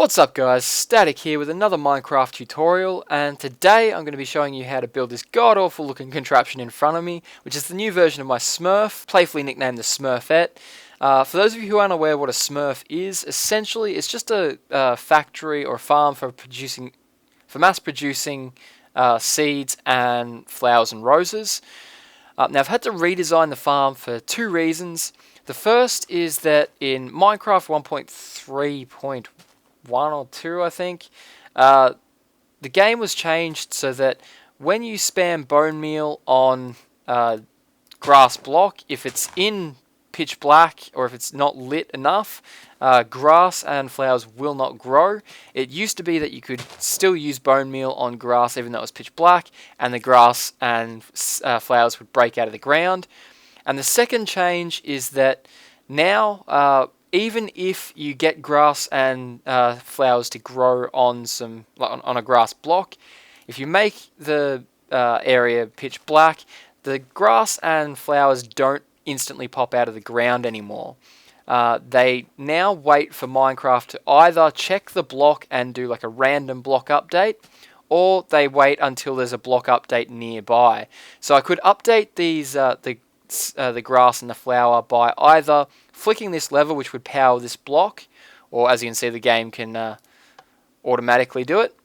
What's up guys, Static here with another Minecraft tutorial, and today I'm going to be showing you how to build this god-awful looking contraption in front of me, which is the new version of my Smurf, playfully nicknamed the Smerfette. For those of you who aren't aware what a Smurf is, essentially it's just a factory or farm for mass producing seeds and flowers and roses. Now I've had to redesign the farm for two reasons. The first is that in Minecraft 1.3.1 or 2, I think, the game was changed so that when you spam bone meal on grass block, if it's in pitch black or if it's not lit enough, grass and flowers will not grow. It used to be that you could still use bone meal on grass even though it was pitch black, and the grass and flowers would break out of the ground. And the second change is that now, even if you get grass and flowers to grow on a grass block, if you make the area pitch black, the grass and flowers don't instantly pop out of the ground anymore. They now wait for Minecraft to either check the block and do like a random block update, or they wait until there's a block update nearby. So I could update these the grass and the flower by either flicking this lever, which would power this block, or as you can see, the game can automatically do it.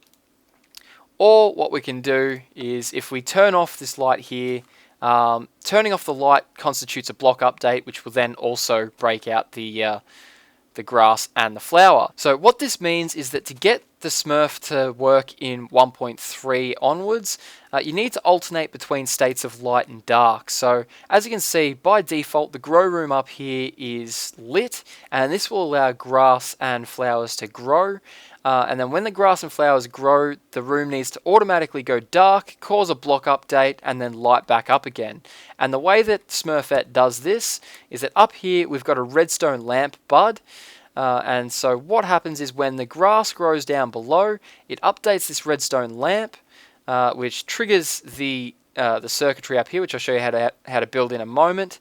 Or what we can do is, if we turn off this light here, turning off the light constitutes a block update, which will then also break out the grass and the flower. So what this means is that to get the Smurf to work in 1.3 onwards, you need to alternate between states of light and dark. So as you can see, by default the grow room up here is lit, and this will allow grass and flowers to grow. And then when the grass and flowers grow, the room needs to automatically go dark, cause a block update, and then light back up again. And the way that Smerfette does this is that up here we've got a redstone lamp bud. And so what happens is when the grass grows down below, it updates this redstone lamp, which triggers the circuitry up here, which I'll show you how to build in a moment.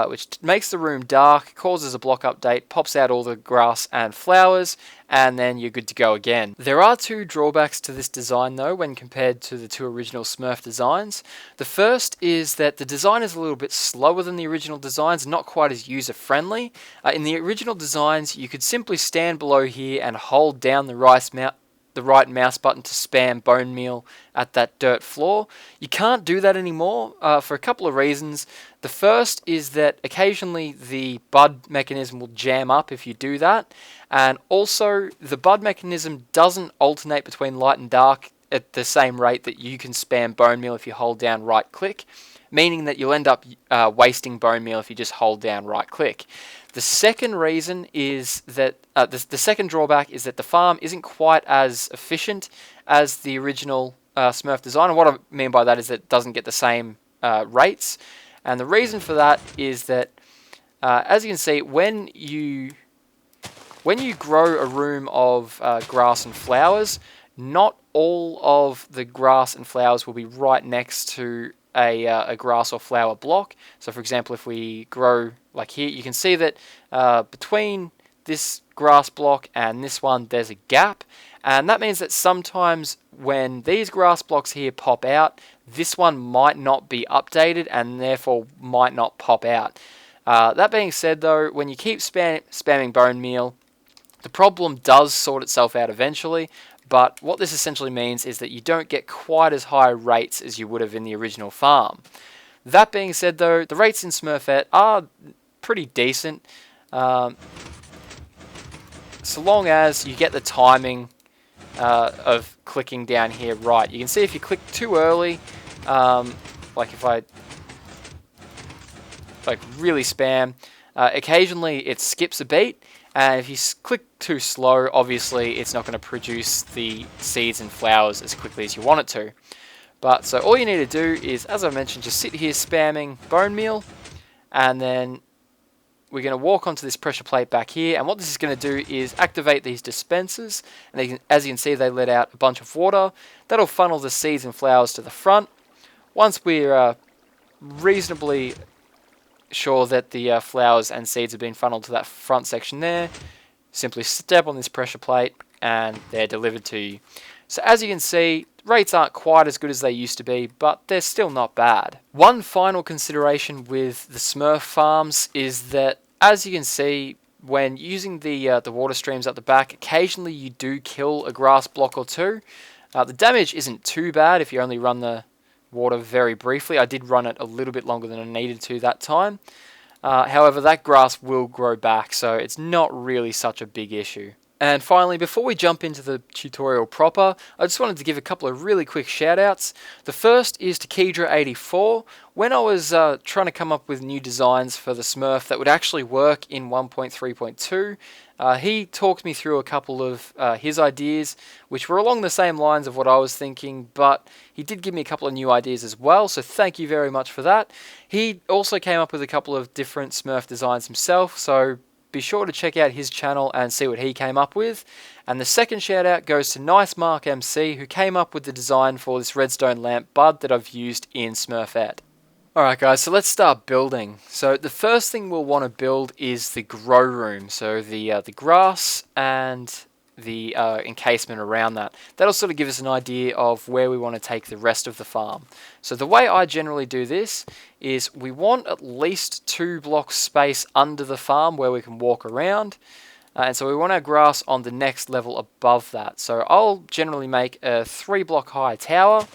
Which makes the room dark, causes a block update, pops out all the grass and flowers, and then you're good to go again. There are two drawbacks to this design though when compared to the two original Smurf designs. The first is that the design is a little bit slower than the original designs, not quite as user friendly. In the original designs you could simply stand below here and hold down the right mouse button to spam bone meal at that dirt floor. You can't do that anymore for a couple of reasons. The first is that occasionally the bud mechanism will jam up if you do that, and also the bud mechanism doesn't alternate between light and dark at the same rate that you can spam bone meal if you hold down right click, meaning that you'll end up wasting bone meal if you just hold down right click. The second reason is that the second drawback is that the farm isn't quite as efficient as the original Smurf design. And what I mean by that is that it doesn't get the same rates. And the reason for that is that, as you can see, when you grow a room of grass and flowers, not all of the grass and flowers will be right next to a grass or flower block. So for example, if we grow like here, you can see that between this grass block and this one there's a gap, and that means that sometimes when these grass blocks here pop out, this one might not be updated and therefore might not pop out. That being said though, when you keep spamming bone meal, the problem does sort itself out eventually. But what this essentially means is that you don't get quite as high rates as you would have in the original farm. That being said though, the rates in Smerfette are pretty decent, so long as you get the timing of clicking down here right. You can see if you click too early, like if I really spam, occasionally it skips a beat. And if you click too slow, obviously it's not going to produce the seeds and flowers as quickly as you want it to. But so all you need to do is, as I mentioned, just sit here spamming bone meal, and then we're going to walk onto this pressure plate back here, and what this is going to do is activate these dispensers, and as you can see they let out a bunch of water. That'll funnel the seeds and flowers to the front. Once we're reasonably sure that the flowers and seeds have been funneled to that front section there, simply step on this pressure plate and they're delivered to you. So as you can see, rates aren't quite as good as they used to be, but they're still not bad. One final consideration with the Smurf farms is that, as you can see, when using the water streams at the back, occasionally you do kill a grass block or two. The damage isn't too bad if you only run the water very briefly. I did run it a little bit longer than I needed to that time. However, that grass will grow back, so it's not really such a big issue. And finally, before we jump into the tutorial proper, I just wanted to give a couple of really quick shout-outs. The first is to Keydra84. When I was trying to come up with new designs for the Smurf that would actually work in 1.3.2, he talked me through a couple of his ideas, which were along the same lines of what I was thinking, but he did give me a couple of new ideas as well, so thank you very much for that. He also came up with a couple of different Smurf designs himself, so be sure to check out his channel and see what he came up with. And the second shout out goes to Nice Mark MC, who came up with the design for this redstone lamp bud that I've used in Smerfette. Alright guys, so let's start building. So the first thing we'll want to build is the grow room. So the grass and the encasement around that. That'll sort of give us an idea of where we want to take the rest of the farm. So the way I generally do this is we want at least 2 blocks space under the farm where we can walk around. And so we want our grass on the next level above that. So I'll generally make a 3 block high tower.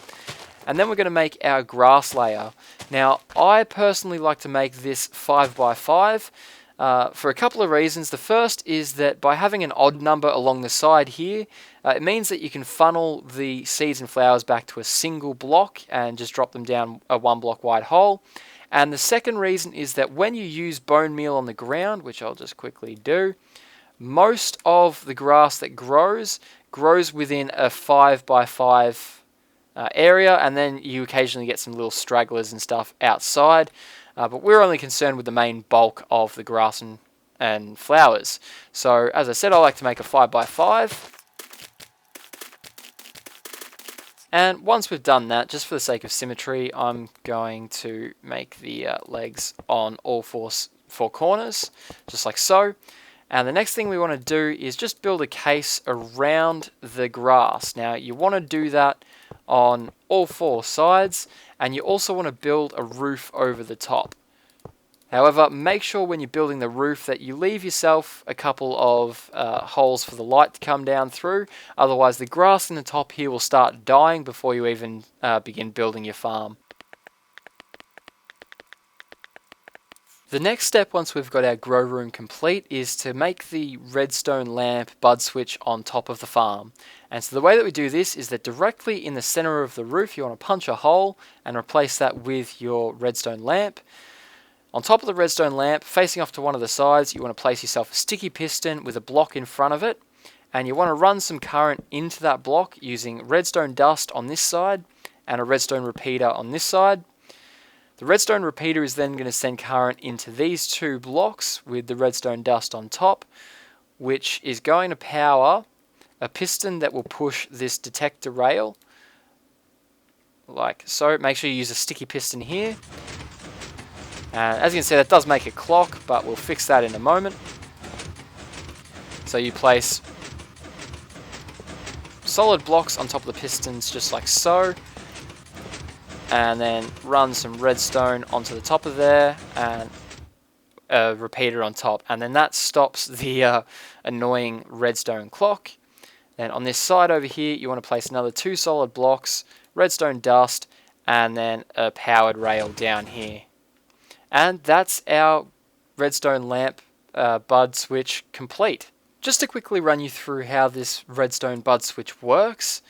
And then we're going to make our grass layer. Now, I personally like to make this 5 by 5. For a couple of reasons. The first is that by having an odd number along the side here, it means that you can funnel the seeds and flowers back to a single block and just drop them down a 1 block wide hole. And the second reason is that when you use bone meal on the ground, which I'll just quickly do, most of the grass that grows within a 5 by 5 area, and then you occasionally get some little stragglers and stuff outside. But we're only concerned with the main bulk of the grass and flowers. So as I said, I like to make a 5 by 5. And once we've done that, just for the sake of symmetry, I'm going to make the legs on all four corners, just like so. And the next thing we want to do is just build a case around the grass. Now you want to do that on all 4 sides, and you also want to build a roof over the top. However, make sure when you're building the roof that you leave yourself a couple of holes for the light to come down through. Otherwise the grass in the top here will start dying before you even begin building your farm. The next step, once we've got our grow room complete, is to make the redstone lamp bud switch on top of the farm. And so the way that we do this is that directly in the center of the roof, you want to punch a hole and replace that with your redstone lamp. On top of the redstone lamp, facing off to one of the sides, you want to place yourself a sticky piston with a block in front of it. And you want to run some current into that block using redstone dust on this side and a redstone repeater on this side. The redstone repeater is then going to send current into these 2 blocks with the redstone dust on top, which is going to power a piston that will push this detector rail, like so. Make sure you use a sticky piston here. As you can see, that does make a clock, but we'll fix that in a moment. So you place solid blocks on top of the pistons, just like so. And then run some redstone onto the top of there and a repeater on top, and then that stops the annoying redstone clock. Then on this side over here you want to place another 2 solid blocks, redstone dust, and then a powered rail down here. And that's our redstone lamp bud switch complete. Just to quickly run you through how this redstone bud switch works.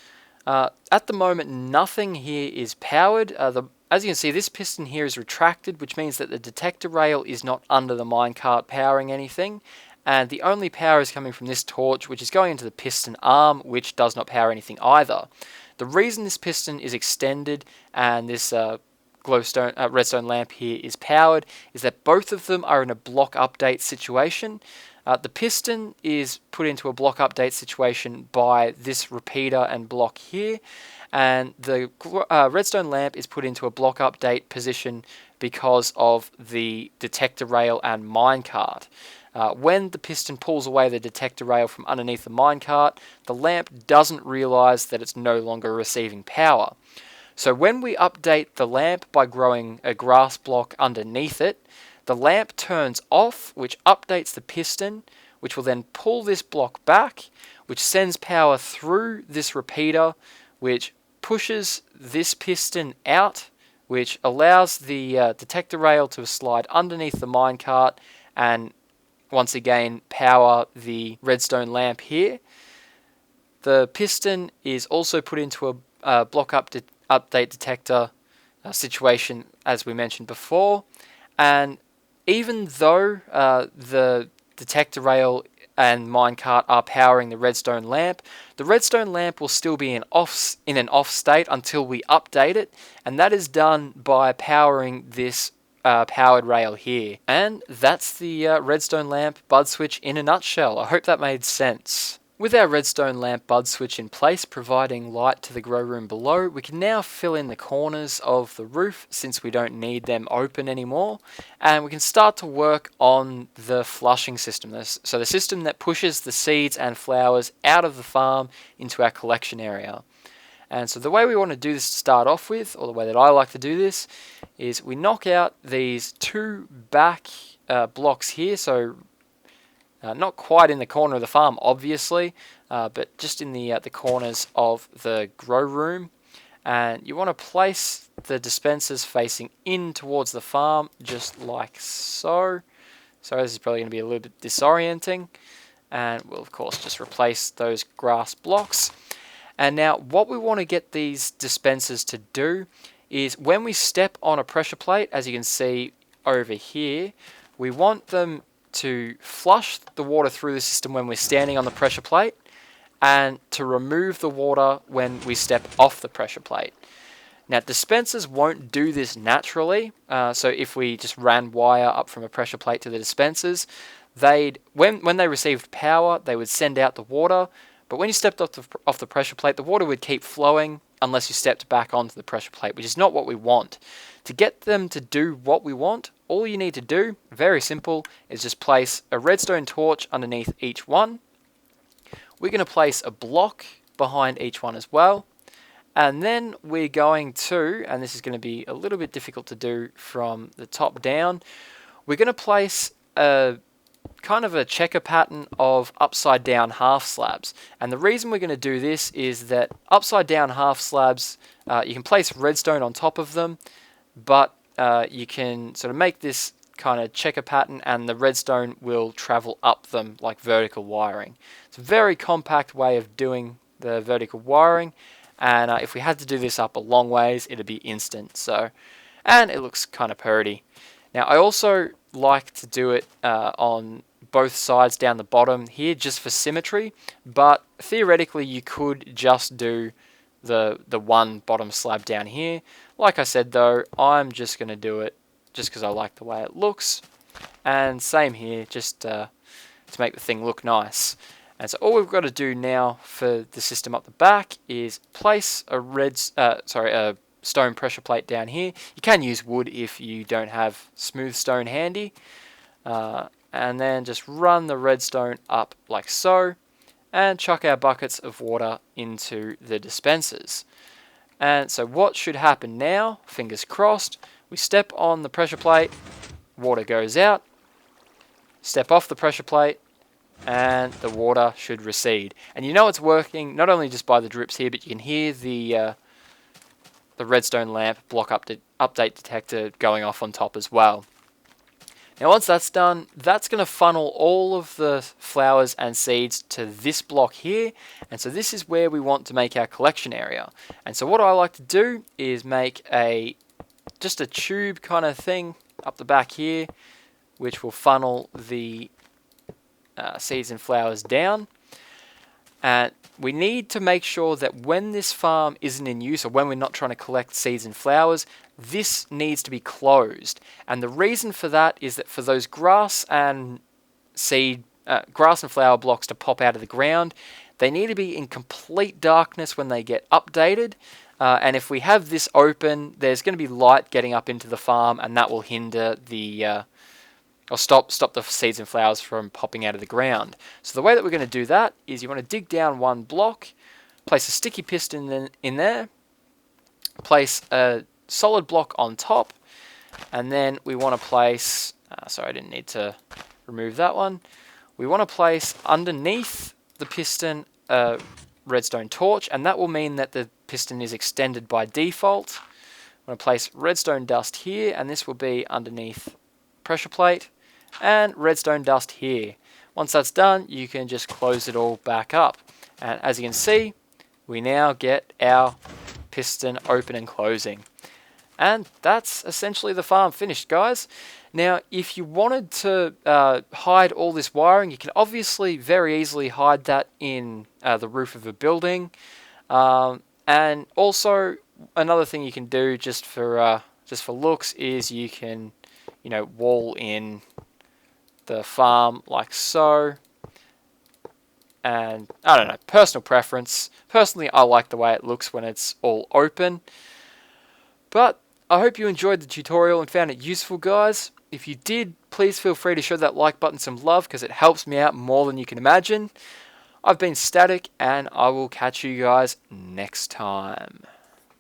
At the moment, nothing here is powered. As you can see, this piston here is retracted, which means that the detector rail is not under the minecart powering anything. And the only power is coming from this torch, which is going into the piston arm, which does not power anything either. The reason this piston is extended and this redstone lamp here is powered is that both of them are in a block update situation. The piston is put into a block update situation by this repeater and block here, and the redstone lamp is put into a block update position because of the detector rail and minecart. When the piston pulls away the detector rail from underneath the minecart, the lamp doesn't realize that it's no longer receiving power. So when we update the lamp by growing a grass block underneath it, the lamp turns off, which updates the piston, which will then pull this block back, which sends power through this repeater, which pushes this piston out, which allows the detector rail to slide underneath the minecart and once again power the redstone lamp here. The piston is also put into a block update detector situation, as we mentioned before, and even though the detector rail and minecart are powering the redstone lamp will still be in an off state until we update it, and that is done by powering this powered rail here. And that's the redstone lamp bud switch in a nutshell. I hope that made sense. With our redstone lamp bud switch in place, providing light to the grow room below, we can now fill in the corners of the roof since we don't need them open anymore, and we can start to work on the flushing system. So the system that pushes the seeds and flowers out of the farm into our collection area. And so the way we want to do this to start off with, or the way that I like to do this, is we knock out these two back blocks here, so not quite in the corner of the farm, obviously, but just in the corners of the grow room. And you want to place the dispensers facing in towards the farm, just like so. So this is probably going to be a little bit disorienting. And we'll, of course, just replace those grass blocks. And now what we want to get these dispensers to do is when we step on a pressure plate, as you can see over here, we want them to flush the water through the system when we're standing on the pressure plate, and to remove the water when we step off the pressure plate. Now dispensers won't do this naturally, so if we just ran wire up from a pressure plate to the dispensers, when they received power, they would send out the water, but when you stepped off the pressure plate, the water would keep flowing unless you stepped back onto the pressure plate, which is not what we want. To get them to do what we want, all you need to do, very simple, is just place a redstone torch underneath each one. We're going to place a block behind each one as well. And then we're going to, and this is going to be a little bit difficult to do from the top down, we're going to place a kind of a checker pattern of upside down half slabs. And the reason we're going to do this is that upside down half slabs, you can place redstone on top of them, but you can sort of make this kind of checker pattern and the redstone will travel up them like vertical wiring. It's a very compact way of doing the vertical wiring, and if we had to do this up a long ways, it'd be instant. So, and it looks kind of purty. Now I also like to do it on both sides down the bottom here just for symmetry, but theoretically you could just do the one bottom slab down here. Like I said though, I'm just going to do it just because I like the way it looks, and same here, just to make the thing look nice. And so all we've got to do now for the system up the back is place a stone pressure plate down here. You can use wood if you don't have smooth stone handy, and then just run the redstone up like so, and chuck our buckets of water into the dispensers. And so what should happen now, fingers crossed, we step on the pressure plate, water goes out, step off the pressure plate, and the water should recede. And you know it's working not only just by the drips here, but you can hear the redstone lamp block update detector going off on top as well. Now once that's done, that's going to funnel all of the flowers and seeds to this block here, and so this is where we want to make our collection area. And so what I like to do is make just a tube kind of thing up the back here, which will funnel the seeds and flowers down. And we need to make sure that when this farm isn't in use, or when we're not trying to collect seeds and flowers, this needs to be closed. And the reason for that is that for those grass and flower blocks to pop out of the ground, they need to be in complete darkness when they get updated. And if we have this open, there's going to be light getting up into the farm, and that will hinder the or stop the seeds and flowers from popping out of the ground. So the way that we're going to do that is you want to dig down one block, place a sticky piston in there, place a solid block on top, and then we want to place, sorry I didn't need to remove that one, we want to place underneath the piston a redstone torch, and that will mean that the piston is extended by default. I'm going to place redstone dust here, and this will be underneath pressure plate, and redstone dust here. Once that's done, you can just close it all back up. And as you can see, we now get our piston open and closing. And that's essentially the farm finished, guys. Now, if you wanted to hide all this wiring, you can obviously very easily hide that in the roof of a building. And also, another thing you can do just for looks is you can, wall in the farm like so. And I don't know, personal preference. Personally, I like the way it looks when it's all open. But I hope you enjoyed the tutorial and found it useful, guys. If you did, please feel free to show that like button some love because it helps me out more than you can imagine. I've been Static, and I will catch you guys next time.